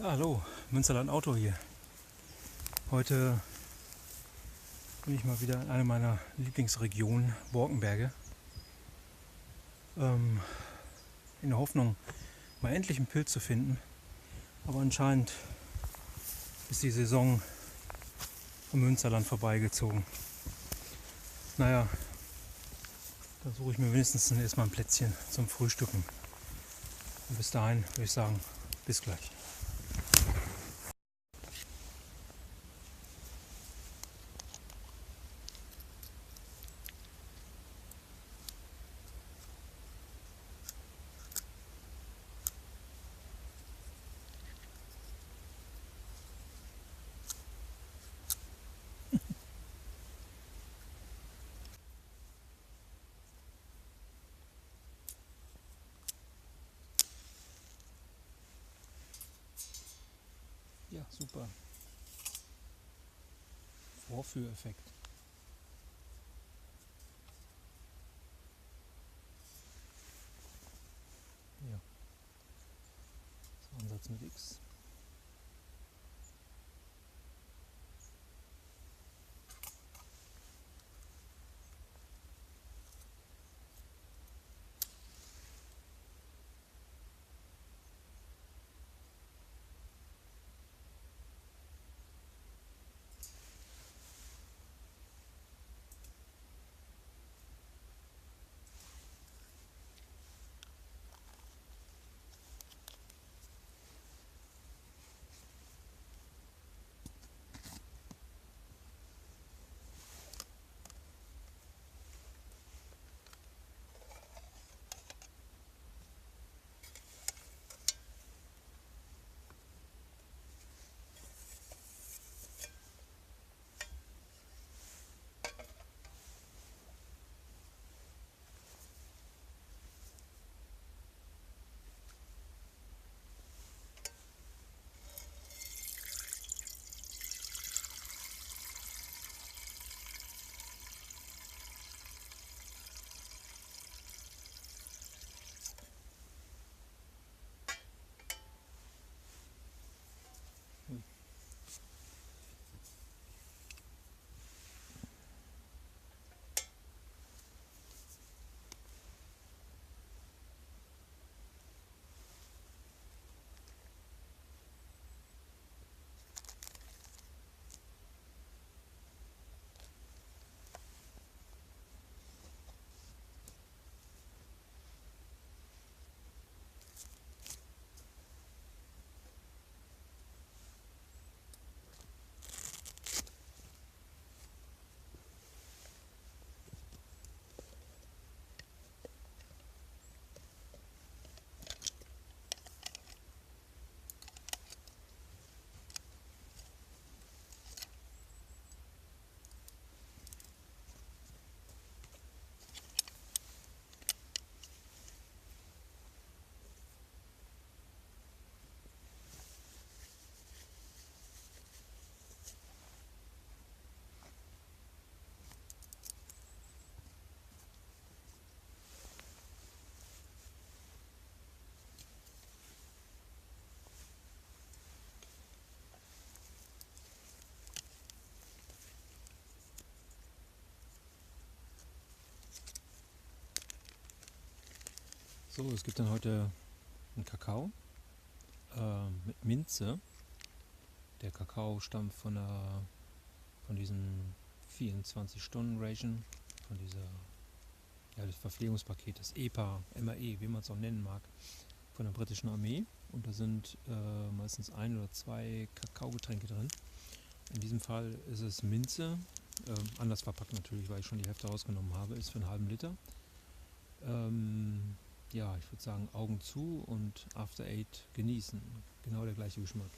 Ja, hallo, Münsterland Auto hier. Heute bin ich mal wieder in einer meiner Lieblingsregionen, Borkenberge. In der Hoffnung, mal endlich einen Pilz zu finden. Aber anscheinend ist die Saison am Münsterland vorbeigezogen. Naja, da suche ich mir wenigstens erstmal ein Plätzchen zum Frühstücken. Und bis dahin würde ich sagen, bis gleich. Ja, super. Vorführeffekt. Ja, Ansatz mit X. So, es gibt dann heute einen Kakao mit Minze. Der Kakao stammt von diesem 24-Stunden-Ration, von dieser, ja, das Verpflegungspaket, das EPA, MAE, wie man es auch nennen mag, von der britischen Armee. Und da sind meistens 1 oder 2 Kakaogetränke drin. In diesem Fall ist es Minze, anders verpackt natürlich, weil ich schon die Hälfte rausgenommen habe, ist für einen halben Liter. Ja, ich würde sagen Augen zu und After Eight genießen. Genau der gleiche Geschmack.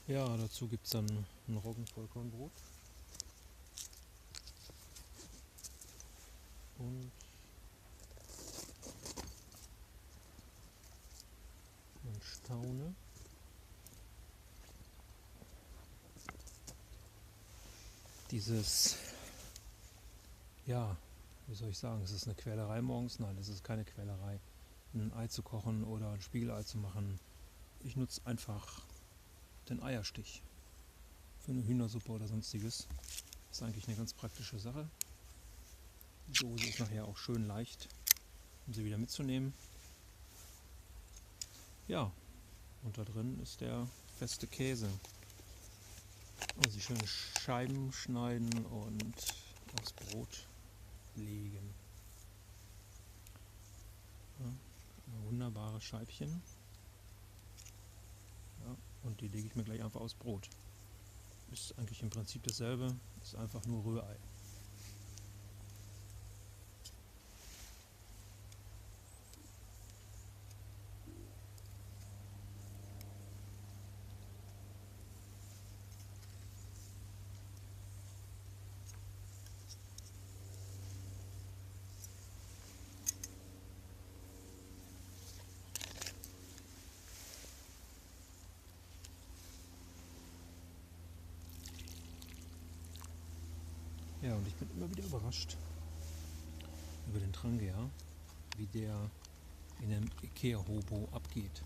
Ja, dazu gibt es dann ein Roggenvollkornbrot und man staune. Dieses, ja, wie soll ich sagen, es ist eine Quälerei morgens? Nein, es ist keine Quälerei, ein Ei zu kochen oder ein Spiegelei zu machen. Ich nutze einfach den Eierstich für eine Hühnersuppe oder sonstiges. Das ist eigentlich eine ganz praktische Sache. Die Dose ist nachher auch schön leicht, um sie wieder mitzunehmen. Ja, und da drin ist der feste Käse. Und sie schön Scheiben schneiden und aufs Brot legen. Ja, wunderbare Scheibchen. Ja, und die lege ich mir gleich einfach aufs Brot. Ist eigentlich im Prinzip dasselbe, ist einfach nur Rührei. Ja, und ich bin immer wieder überrascht über den Trangia, wie der in einem Ikea-Hobo abgeht.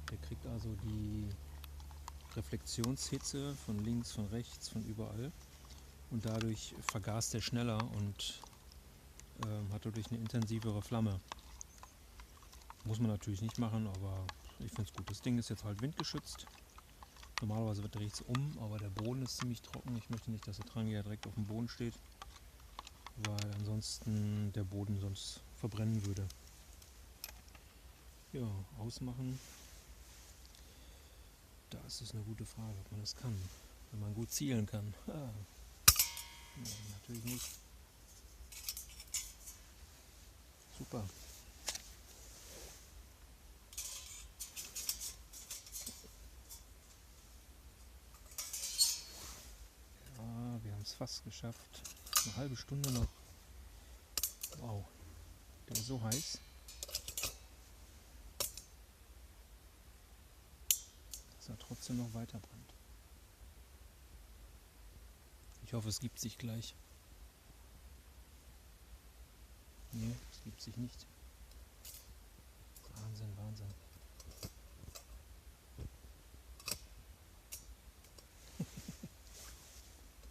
Der kriegt also die Reflexionshitze von links, von rechts, von überall und dadurch vergast er schneller und hat dadurch eine intensivere Flamme. Muss man natürlich nicht machen, aber ich finde es gut. Das Ding ist jetzt halt windgeschützt. Normalerweise dreht es um, aber der Boden ist ziemlich trocken. Ich möchte nicht, dass der Trangia direkt auf dem Boden steht, weil ansonsten der Boden sonst verbrennen würde. Ja, ausmachen. Das ist eine gute Frage, ob man das kann. Wenn man gut zielen kann. Nee, natürlich nicht. Super. Ja, wir haben es fast geschafft. Eine halbe Stunde noch. Wow, der ist so heiß, dass er trotzdem noch weiter brennt. Ich hoffe, es gibt sich gleich. Nee, es gibt sich nicht. Wahnsinn, Wahnsinn.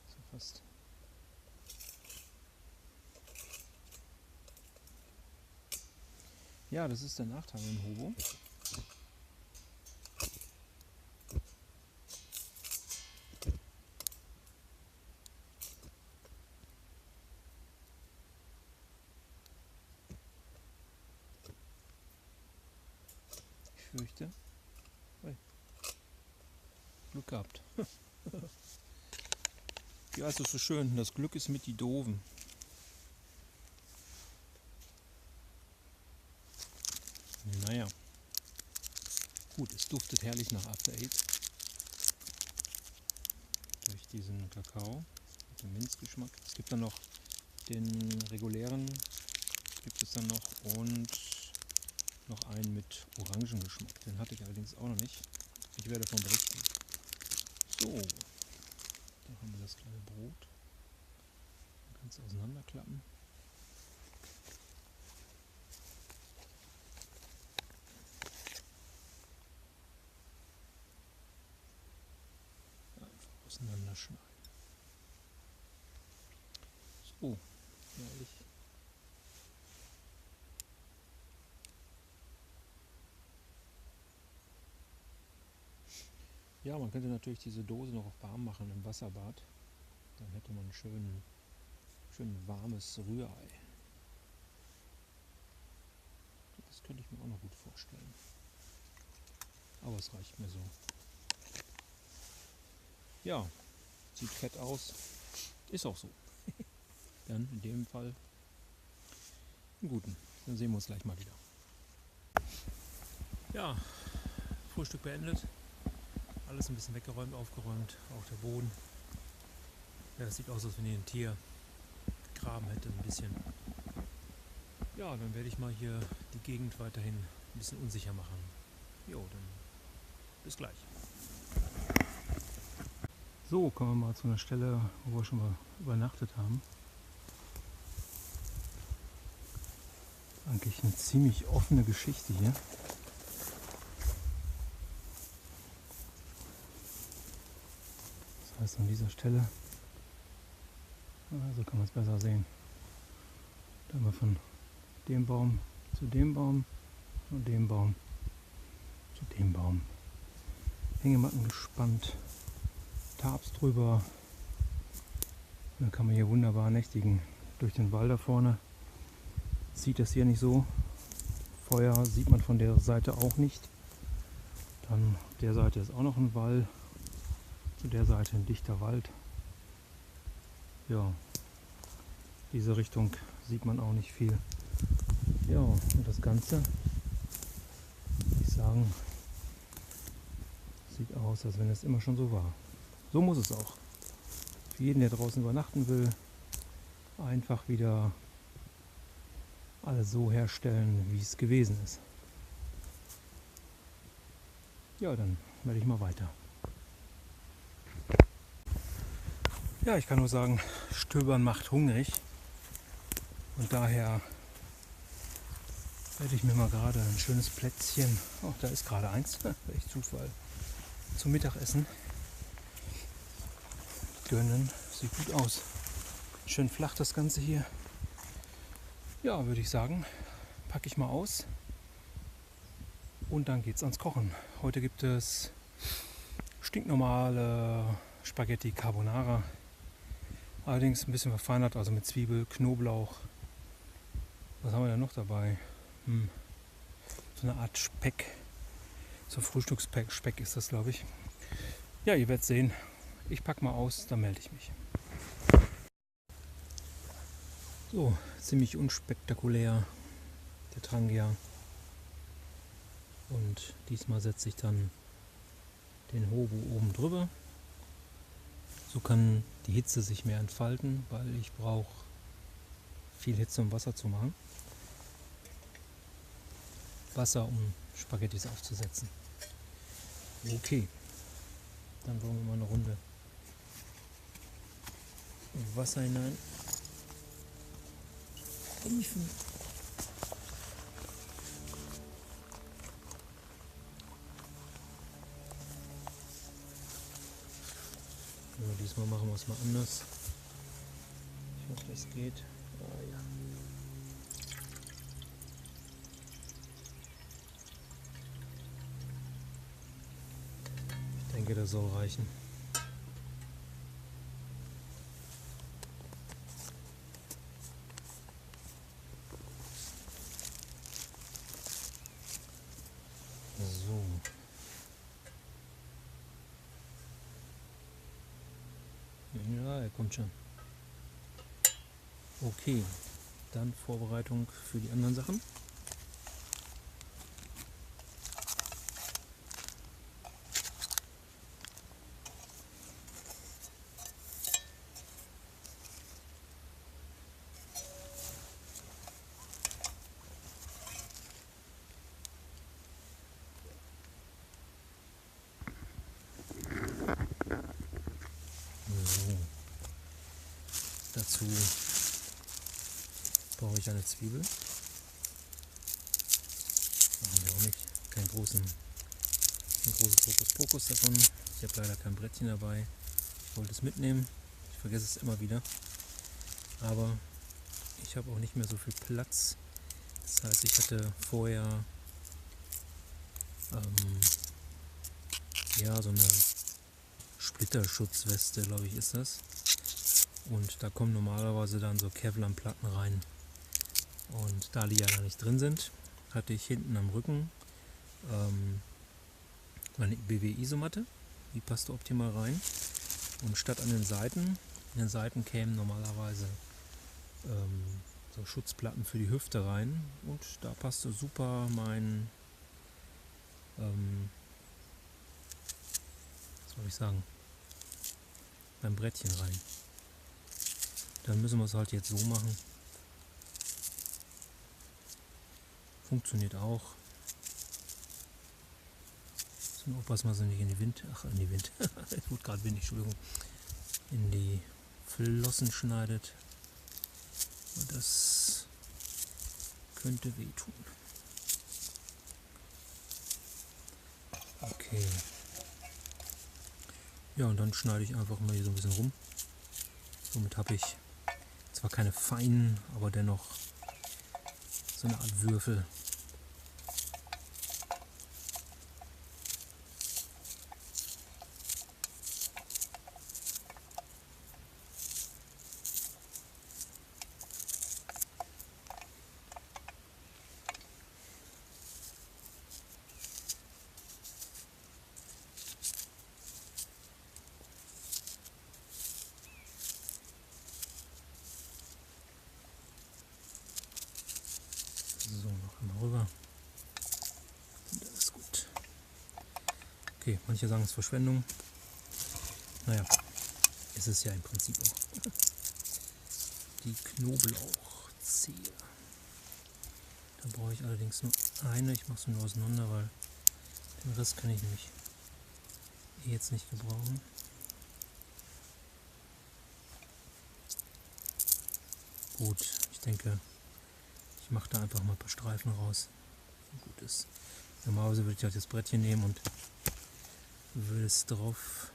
So fast. Ja, das ist der Nachteil im Hobo. Ich fürchte. Ui, Glück gehabt. Ja, es ist so schön. Das Glück ist mit die Doofen. Naja. Gut, es duftet herrlich nach After Eight. Durch diesen Kakao mit dem Minzgeschmack. Es gibt dann noch den regulären, gibt es dann noch und noch einen mit Orangengeschmack. Den hatte ich allerdings auch noch nicht. Ich werde davon berichten. So, da haben wir das kleine Brot. Man kann es auseinanderklappen. Einfach auseinanderschneiden. So, herrlich. Ja, man könnte natürlich diese Dose noch auf warm machen im Wasserbad. Dann hätte man schön warmes Rührei. Das könnte ich mir auch noch gut vorstellen. Aber es reicht mir so. Ja, sieht fett aus. Ist auch so. Dann in dem Fall einen guten. Dann sehen wir uns gleich mal wieder. Ja, Frühstück beendet. alles ein bisschen weggeräumt, aufgeräumt, auch der Boden. Ja, das sieht aus, als wenn hier ein Tier gegraben hätte, ein bisschen. Ja, dann werde ich mal hier die Gegend weiterhin ein bisschen unsicher machen. Jo, dann bis gleich. So, kommen wir mal zu einer Stelle, wo wir schon mal übernachtet haben. Eigentlich eine ziemlich offene Geschichte hier. Das heißt, an dieser Stelle, so kann man es besser sehen. Da haben wir von dem Baum zu dem Baum, von dem Baum zu dem Baum. Hängematten gespannt, Tarps drüber. Dann kann man hier wunderbar nächtigen. Durch den Wall da vorne sieht das hier nicht so. Feuer sieht man von der Seite auch nicht. Dann auf der Seite ist auch noch ein Wall. Zu der Seite ein dichter Wald. Ja, diese Richtung sieht man auch nicht viel. Ja, und das Ganze, würde ich sagen, sieht aus, als wenn es immer schon so war. So muss es auch. Für jeden, der draußen übernachten will, einfach wieder alles so herstellen, wie es gewesen ist. Ja, dann werde ich mal weiter. Ja, ich kann nur sagen, Stöbern macht hungrig. Und daher werde ich mir mal gerade ein schönes Plätzchen, oh, da ist gerade eins, echt Zufall, zum Mittagessen gönnen. Sieht gut aus. Schön flach das Ganze hier. Ja, würde ich sagen, packe ich mal aus und dann geht's ans Kochen. Heute gibt es stinknormale Spaghetti Carbonara. Allerdings ein bisschen verfeinert, also mit Zwiebel, Knoblauch. Was haben wir denn noch dabei? So eine Art Speck. So Frühstücksspeck ist das, glaube ich. Ja, ihr werdet sehen. Ich packe mal aus, dann melde ich mich. So, ziemlich unspektakulär der Trangia. Und diesmal setze ich dann den Hobo oben drüber. So kann die Hitze sich mehr entfalten, weil ich brauche viel Hitze, um Wasser zu machen. Wasser, um Spaghettis aufzusetzen. Okay, dann wollen wir mal eine Runde Wasser hinein. Gießen. Ja, diesmal machen wir es mal anders. Ich hoffe, das geht. Ah, ja. Ich denke, das soll reichen. So. Ja, er kommt schon. Okay, dann Vorbereitung für die anderen Sachen. So. Dazu brauche ich eine Zwiebel. Machen wir auch nicht. Kein großes Hokuspokus davon. Ich habe leider kein Brettchen dabei. Ich wollte es mitnehmen. Ich vergesse es immer wieder. Aber ich habe auch nicht mehr so viel Platz. Das heißt, ich hatte vorher ja, so eine Splitterschutzweste, glaube ich, ist das. Und da kommen normalerweise dann so Kevlarplatten rein. Und da die ja da nicht drin sind, hatte ich hinten am Rücken meine BW-Isomatte. Die passte optimal rein. Und statt an den Seiten kämen normalerweise so Schutzplatten für die Hüfte rein. Und da passte super mein soll ich sagen, beim Brettchen rein. Dann müssen wir es halt jetzt so machen. Funktioniert auch. Nur aufpassen, dass er nicht in die Wind, es wird gerade windig, Entschuldigung, in die Flossen schneidet. Und das könnte wehtun. Okay. Ja, und dann schneide ich einfach mal hier so ein bisschen rum. Somit habe ich zwar keine feinen, aber dennoch so eine Art Würfel. So, noch einmal rüber. Das ist gut. Okay, manche sagen es ist Verschwendung. Naja, ist es ja im Prinzip auch. Die Knoblauchzehe. Da brauche ich allerdings nur eine. Ich mache es nur auseinander, weil den Rest kann ich nämlich jetzt nicht gebrauchen. Gut, ich denke, ich mache da einfach mal ein paar Streifen raus. Gut ist. Normalerweise würde ich halt das Brettchen nehmen und würde es drauf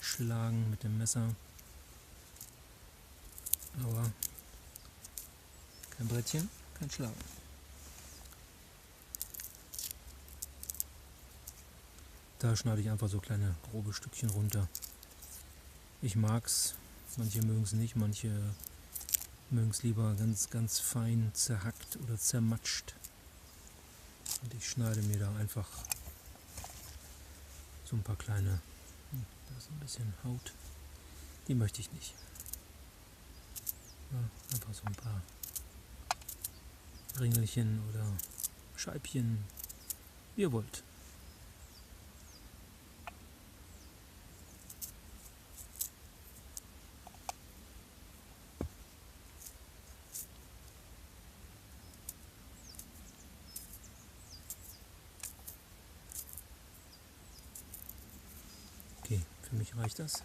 schlagen mit dem Messer. Aber kein Brettchen, kein Schlagen. Da schneide ich einfach so kleine grobe Stückchen runter. Ich mag's, manche mögen es nicht, manche mögen es lieber ganz, ganz fein zerhackt oder zermatscht. Und ich schneide mir da einfach so ein paar kleine, da ist ein bisschen Haut, die möchte ich nicht. Ja, einfach so ein paar Ringelchen oder Scheibchen, wie ihr wollt. Okay, für mich reicht das.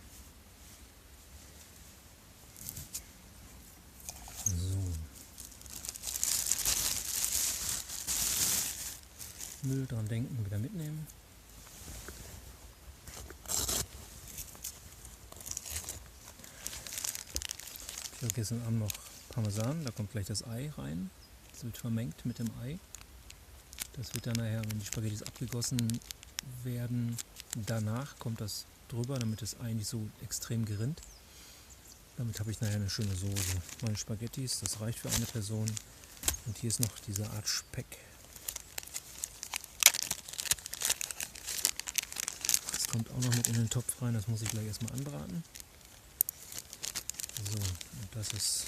So. Müll dran denken, wieder mitnehmen. Ich habe gestern Abend noch Parmesan, da kommt gleich das Ei rein. Das wird vermengt mit dem Ei. Das wird dann nachher, wenn die Spaghettis abgegossen werden, danach kommt das drüber, damit das Ei nicht so extrem gerinnt. Damit habe ich nachher eine schöne Soße. Meine Spaghettis, das reicht für eine Person. Und hier ist noch diese Art Speck. Das kommt auch noch mit in den Topf rein, das muss ich gleich erstmal anbraten. So, und das ist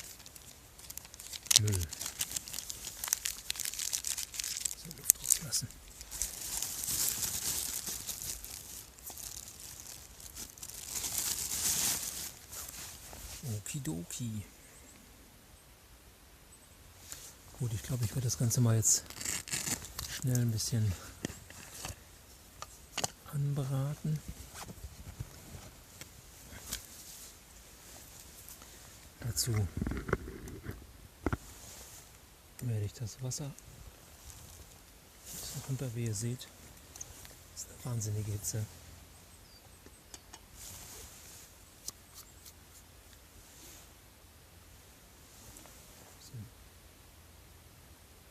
Müll. So, Luft rauslassen. Okidoki. Gut, ich glaube, ich werde das Ganze mal jetzt schnell ein bisschen anbraten. Dazu werde ich das Wasser runter, wie ihr seht. Das ist eine wahnsinnige Hitze.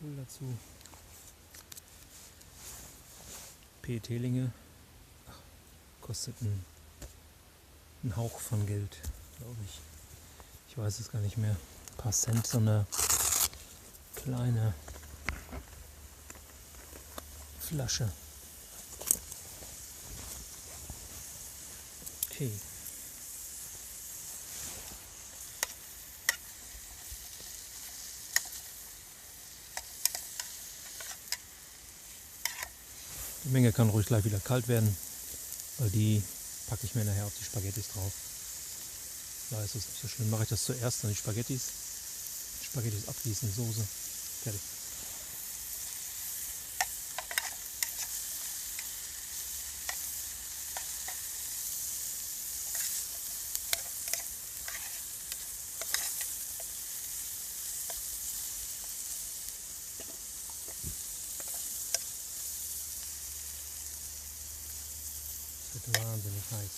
Öl dazu. PET-Linge. Kostet einen Hauch von Geld, glaube ich. Ich weiß es gar nicht mehr. Ein paar Cent, so eine kleine Flasche. Okay. Die Menge kann ruhig gleich wieder kalt werden, weil die packe ich mir nachher auf die Spaghettis drauf. Da ist es nicht so schlimm. Mache ich das zuerst, dann die Spaghettis abgießen, Soße, fertig. Es wird wahnsinnig heiß.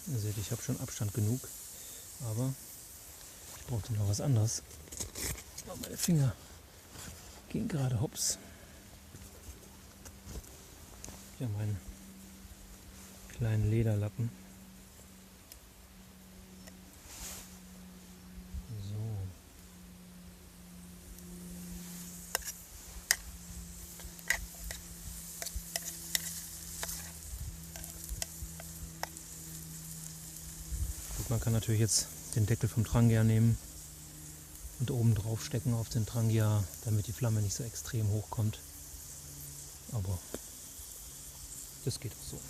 Ihr seht, ich habe schon Abstand genug, aber ich brauchte noch was anderes. Oh, meine Finger gehen gerade hops. Hier meinen kleinen Lederlappen. So. Gut, man kann natürlich jetzt den Deckel vom Trangia nehmen und oben drauf stecken auf den Trangia, damit die Flamme nicht so extrem hoch kommt. Aber das geht auch so.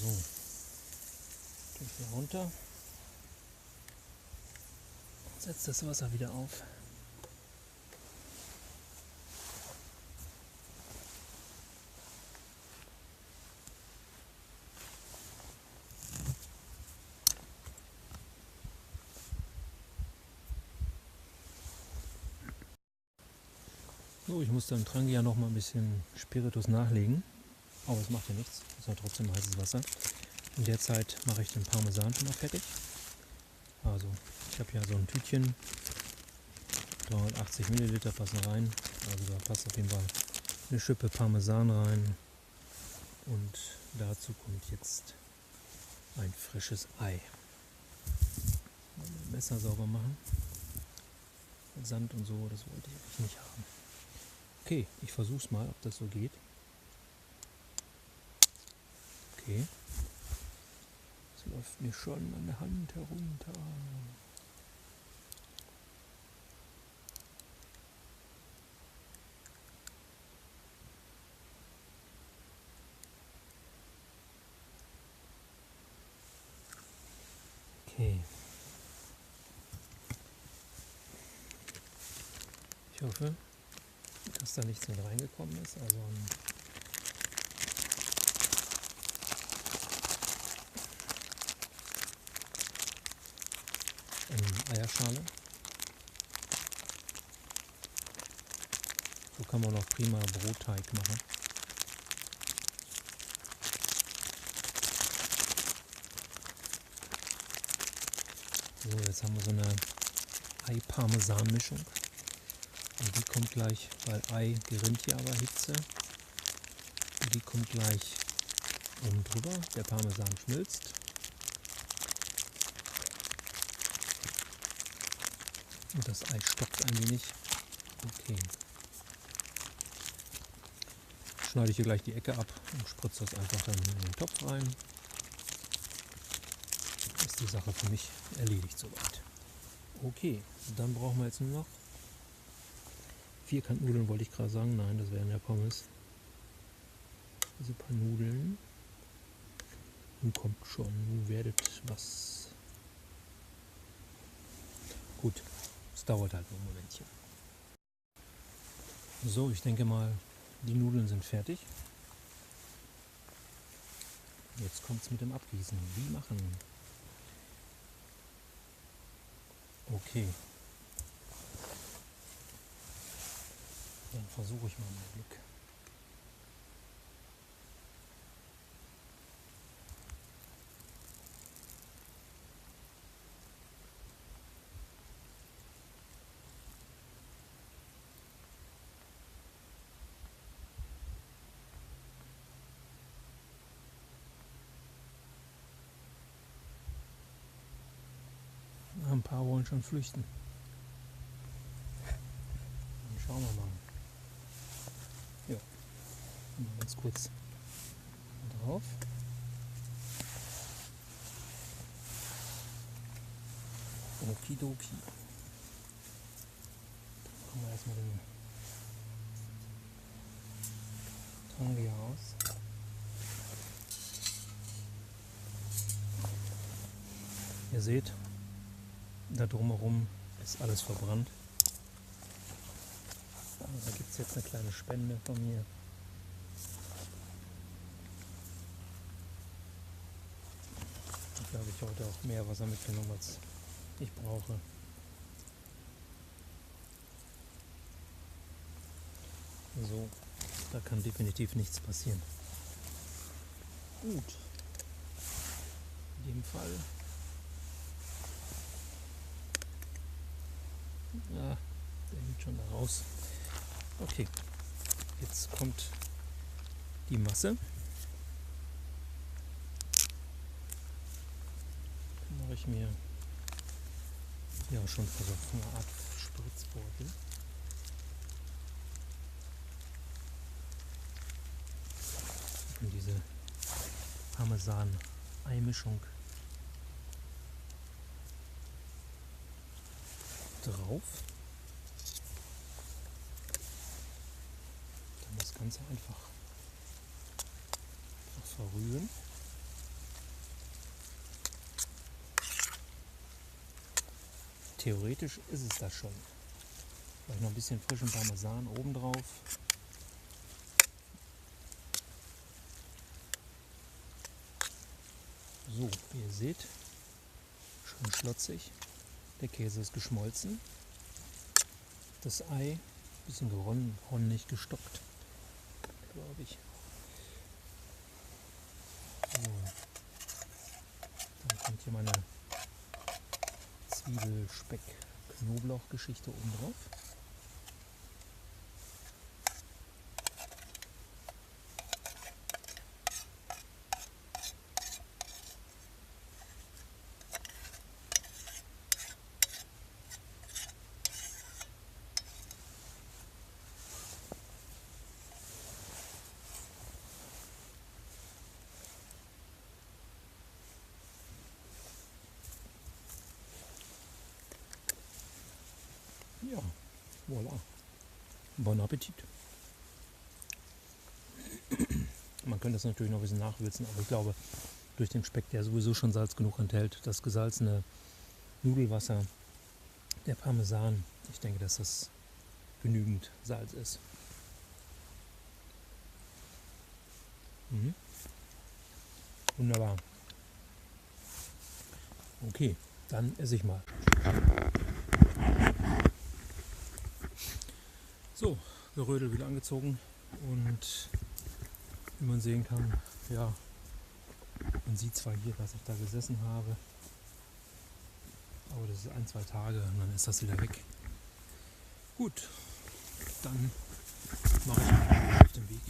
So, tue ich hier runter. Setzt das Wasser wieder auf. So, ich muss dann Trangia noch mal ein bisschen Spiritus nachlegen. Aber es macht ja nichts. Es ist ja trotzdem heißes Wasser. In der Zeit mache ich den Parmesan schon mal fertig. Also, ich habe ja so ein Tütchen. 380 Milliliter passen rein. Also da passt auf jeden Fall eine Schippe Parmesan rein. Und dazu kommt jetzt ein frisches Ei. Mal mit dem Messer sauber machen. Sand und so, das wollte ich eigentlich nicht haben. Okay, ich versuche es mal, ob das so geht. Okay. Es läuft mir schon an der Hand herunter. Okay. Ich hoffe, dass da nichts mit reingekommen ist. Also Eierschale. So kann man auch prima Brotteig machen. So, jetzt haben wir so eine Ei-Parmesan-Mischung. Und die kommt gleich, weil Ei gerinnt ja bei Hitze. Und die kommt gleich oben drüber. Der Parmesan schmilzt. Und das Ei stockt ein wenig. Okay. Schneide ich hier gleich die Ecke ab und spritze das einfach dann in den Topf rein. Ist die Sache für mich erledigt soweit. Okay, dann brauchen wir jetzt nur noch Vierkantnudeln, wollte ich gerade sagen. Nein, das wären ja Pommes. Diese paar Nudeln. Nun kommt schon, nun werdet was. Gut, es dauert halt nur ein Momentchen. So, ich denke mal, die Nudeln sind fertig. Jetzt kommt es mit dem Abgießen. Wie machen? Okay. Dann versuche ich mal mein Glück. Ein paar wollen schon flüchten. Schauen wir mal. Ja, mal ganz kurz drauf. Okidoki. Dann machen wir erstmal den Tangi aus. Ihr seht, da drumherum ist alles verbrannt. Da gibt es jetzt eine kleine Spende von mir. Da habe ich heute auch mehr Wasser mitgenommen, als ich brauche. So, da kann definitiv nichts passieren. Gut. In dem Fall. Ja, der geht schon da raus. Okay, jetzt kommt die Masse. Dann mache ich mir ja schon versucht eine Art Spritzbeutel. Und diese Parmesan-Ei-Mischung drauf. Dann das Ganze einfach verrühren. Theoretisch ist es das schon. Vielleicht noch ein bisschen frischen Parmesan oben drauf. So, wie ihr seht, schön schlotzig. Der Käse ist geschmolzen. Das Ei ein bisschen geronnig gestockt, glaube ich. So. Dann kommt hier meine Zwiebel-Speck-Knoblauch-Geschichte oben drauf. Ja, voilà. Bon Appetit. Man könnte das natürlich noch ein bisschen nachwürzen, aber ich glaube, durch den Speck, der sowieso schon Salz genug enthält, das gesalzene Nudelwasser, der Parmesan, ich denke, dass das genügend Salz ist. Wunderbar. Okay, dann esse ich mal. So, Gerödel wieder angezogen und wie man sehen kann, ja, man sieht zwar hier, dass ich da gesessen habe, aber das ist 1-2 Tage und dann ist das wieder weg. Gut, dann mache ich mich auf den Weg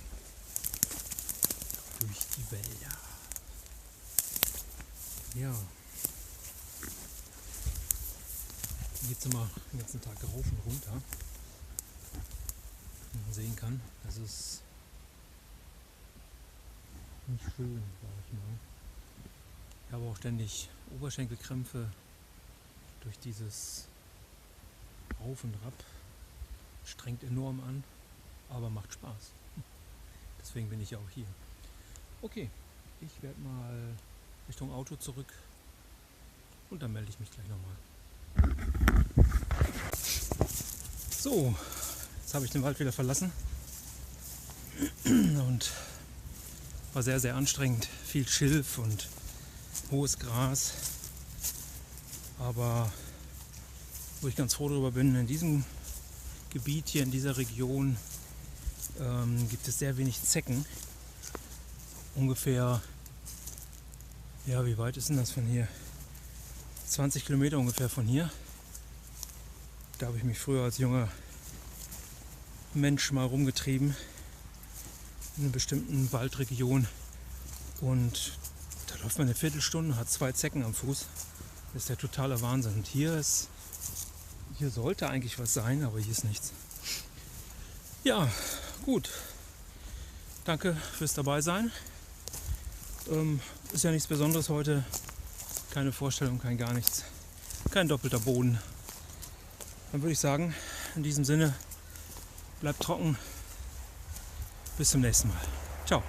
durch die Wälder. Ja, hier geht es immer den ganzen Tag rauf und runter. Wie man sehen kann, das ist nicht schön, sag ich mal. Ich habe auch ständig Oberschenkelkrämpfe durch dieses Auf und Rab. Strengt enorm an, aber macht Spaß. Deswegen bin ich ja auch hier. Okay, ich werde mal Richtung Auto zurück und dann melde ich mich gleich nochmal. So, jetzt habe ich den Wald wieder verlassen und war sehr, sehr anstrengend. Viel Schilf und hohes Gras. Aber wo ich ganz froh darüber bin, in diesem Gebiet hier, in dieser Region, gibt es sehr wenig Zecken. Ungefähr, ja, wie weit ist denn das von hier? 20 Kilometer ungefähr von hier. Da habe ich mich früher als junger Mensch mal rumgetrieben in einer bestimmten Waldregion und da läuft man eine Viertelstunde, hat 2 Zecken am Fuß. Das ist der totale Wahnsinn. Und hier sollte eigentlich was sein, aber hier ist nichts. Ja, gut. Danke fürs Dabeisein. Ist ja nichts Besonderes heute. Keine Vorstellung, kein gar nichts. Kein doppelter Boden. Dann würde ich sagen, in diesem Sinne, bleibt trocken. Bis zum nächsten Mal. Ciao.